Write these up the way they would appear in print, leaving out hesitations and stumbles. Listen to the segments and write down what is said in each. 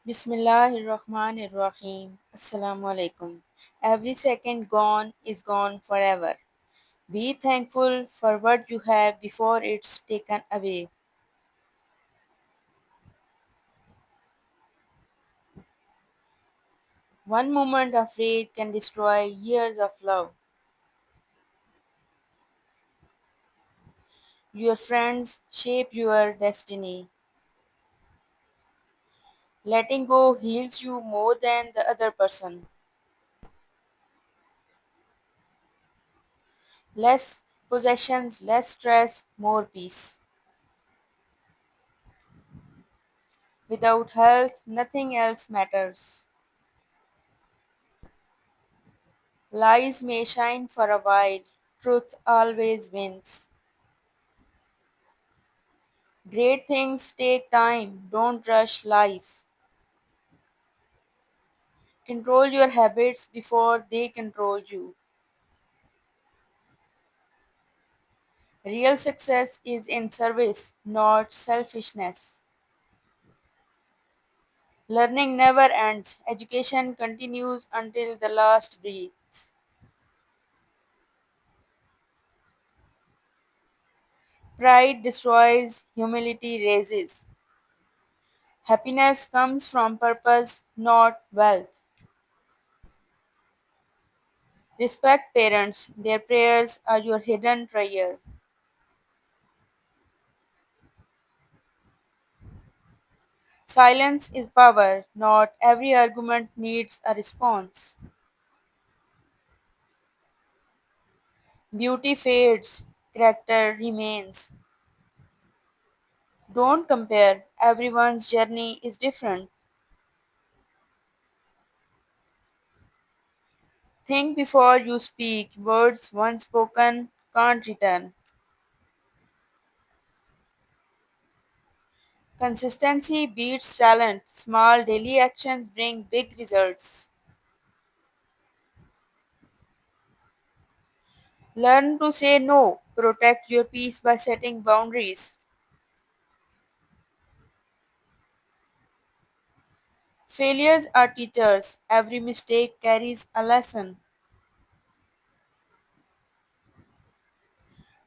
Bismillahirrahmanirrahim. Assalamu alaikum. Every second gone is gone forever. Be thankful for what you have before it's taken away. One moment of rage can destroy years of love. Your friends shape your destiny. Letting go heals you more than the other person. Less possessions, less stress, more peace. Without health, nothing else matters. Lies may shine for a while, truth always wins. Great things take time, don't rush life. Control your habits before they control you. Real success is in service, not selfishness. Learning never ends, education continues until the last breath. Pride destroys, humility raises. Happiness comes from purpose, not wealth. Respect parents, their prayers are your hidden treasure. Silence is power, not every argument needs a response. Beauty fades, character remains. Don't compare, everyone's journey is different. Think before you speak, words once spoken can't return. Consistency beats talent, small daily actions bring big results. Learn to say no, protect your peace by setting boundaries. Failures are teachers, every mistake carries a lesson.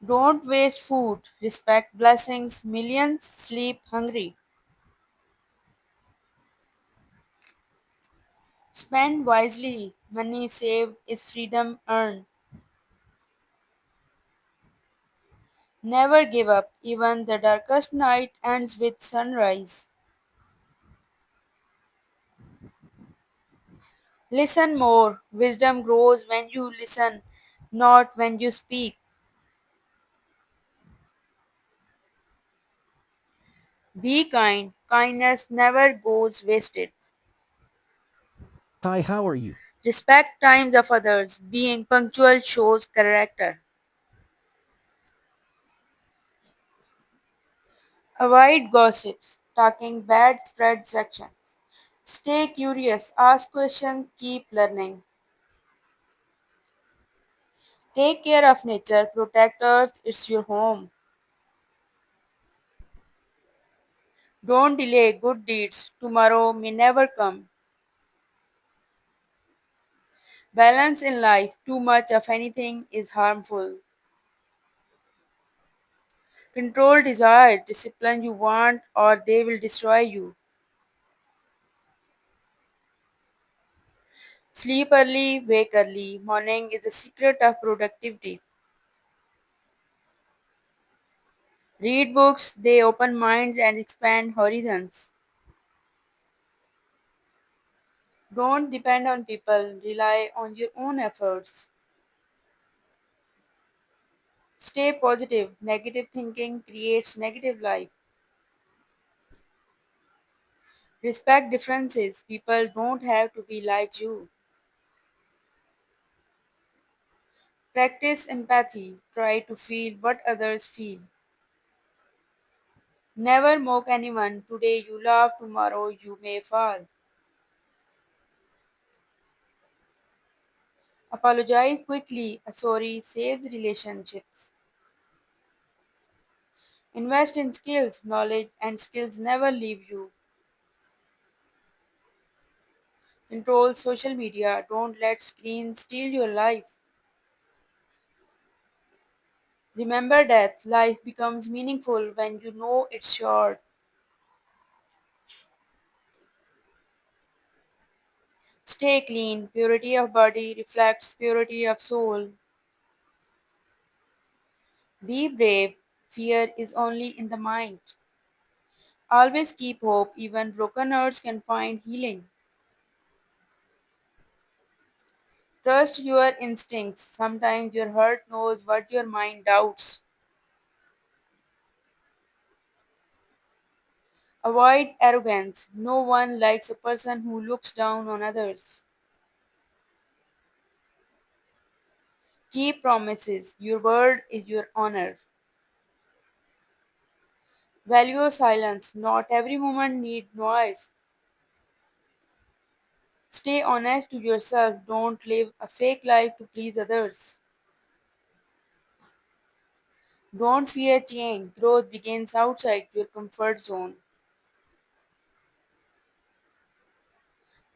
Don't waste food, respect blessings, millions sleep hungry. Spend wisely, money saved is freedom earned. Never give up, even the darkest night ends with sunrise. Listen more, wisdom grows when you listen, not when you speak. Be kind, kindness never goes wasted. Hi, how are you? Respect times of others, being punctual shows character. Avoid gossips, talking bad spreads section. Stay curious, ask questions, keep learning. Take care of nature, protect earth, it's your home. Don't delay good deeds, tomorrow may never come. Balance in life, too much of anything is harmful. Control desires, discipline you want, or they will destroy you. Sleep early, wake early. Morning is the secret of productivity. Read books, they open minds and expand horizons. Don't depend on people, rely on your own efforts. Stay positive. Negative thinking creates negative life. Respect differences. People don't have to be like you. Practice empathy. Try to feel what others feel. Never mock anyone. Today you laugh, tomorrow you may fall. Apologize quickly. A sorry saves relationships. Invest in skills. Knowledge and skills never leave you. Control social media. Don't let screens steal your life. Remember that life becomes meaningful when you know it's short. Stay clean. Purity of body reflects purity of soul. Be brave. Fear is only in the mind. Always keep hope. Even broken hearts can find healing. Trust your instincts. Sometimes your heart knows what your mind doubts. Avoid arrogance. No one likes a person who looks down on others. Keep promises. Your word is your honor. Value silence. Not every moment needs noise. Stay honest to yourself. Don't live a fake life to please others. Don't fear change. Growth begins outside your comfort zone.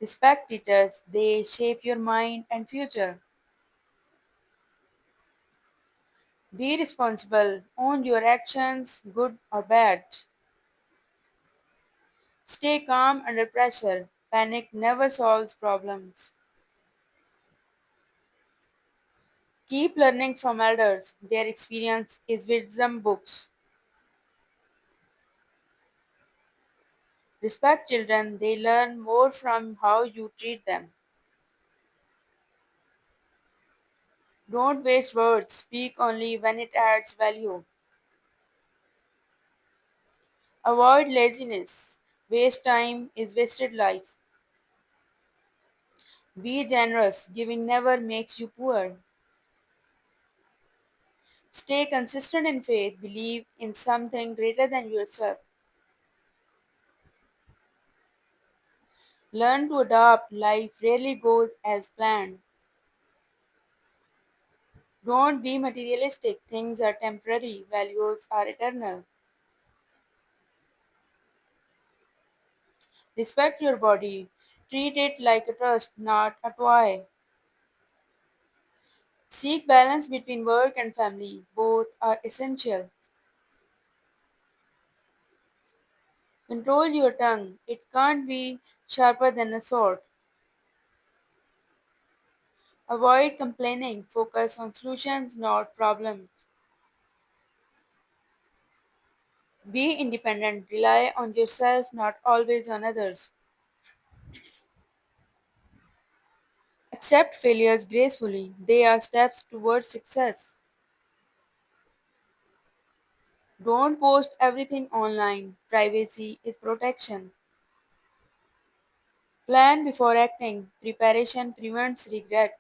Respect teachers. They shape your mind and future. Be responsible. Own your actions, good or bad. Stay calm under pressure. Panic never solves problems. Keep learning from elders. Their experience is wisdom books. Respect children. They learn more from how you treat them. Don't waste words. Speak only when it adds value. Avoid laziness. Waste time is wasted life. Be generous. Giving never makes you poor. Stay consistent in faith. Believe in something greater than yourself. Learn to adapt. Life rarely goes as planned. Don't be materialistic. Things are temporary. Values are eternal. Respect your body. Treat it like a trust, not a toy. Seek balance between work and family. Both are essential. Control your tongue. It can't be sharper than a sword. Avoid complaining. Focus on solutions, not problems. Be independent. Rely on yourself, not always on others. Accept failures gracefully. They are steps towards success. Don't post everything online. Privacy is protection. Plan before acting. Preparation prevents regret.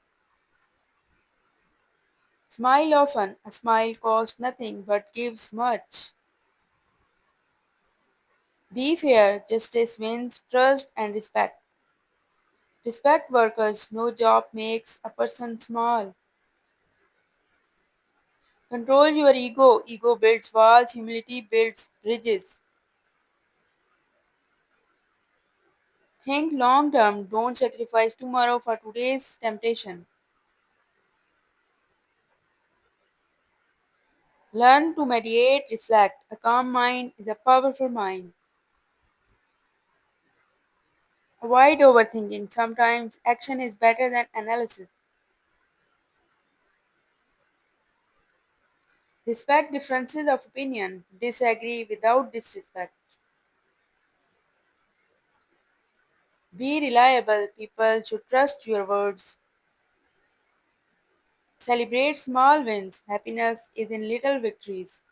Smile often. A smile costs nothing but gives much. Be fair. Justice wins trust and respect. Respect workers. No job makes a person small. Control your ego. Ego builds walls. Humility builds bridges. Think long term. Don't sacrifice tomorrow for today's temptation. Learn to meditate, reflect. A calm mind is a powerful mind. Avoid overthinking. Sometimes action is better than analysis. Respect differences of opinion. Disagree without disrespect. Be reliable. People should trust your words. Celebrate small wins. Happiness is in little victories.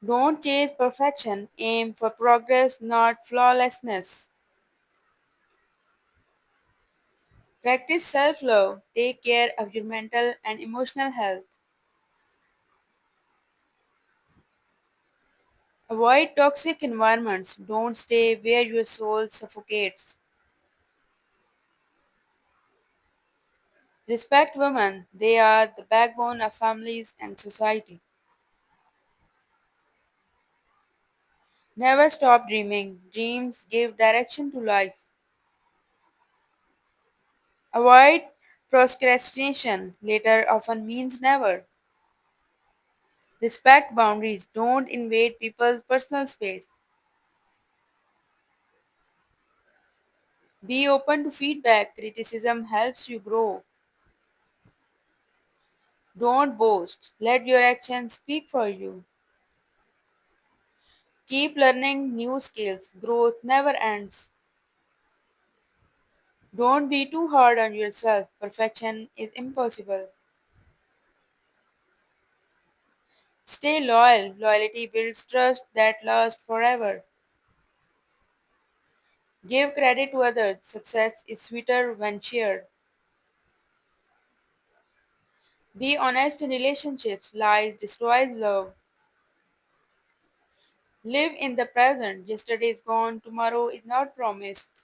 Don't chase perfection. Aim for progress, not flawlessness. Practice self love. Take care of your mental and emotional health. Avoid toxic environments. Don't stay where your soul suffocates. Respect women. They are the backbone of families and society. Never stop dreaming. Dreams give direction to life. Avoid procrastination. Later often means never. Respect boundaries. Don't invade people's personal space. Be open to feedback. Criticism helps you grow. Don't boast. Let your actions speak for you. Keep learning new skills. Growth never ends. Don't be too hard on yourself. Perfection is impossible. Stay loyal. Loyalty builds trust that lasts forever. Give credit to others. Success is sweeter when shared. Be honest in relationships. Lies destroys love. Live in the present. Yesterday is gone. Tomorrow is not promised.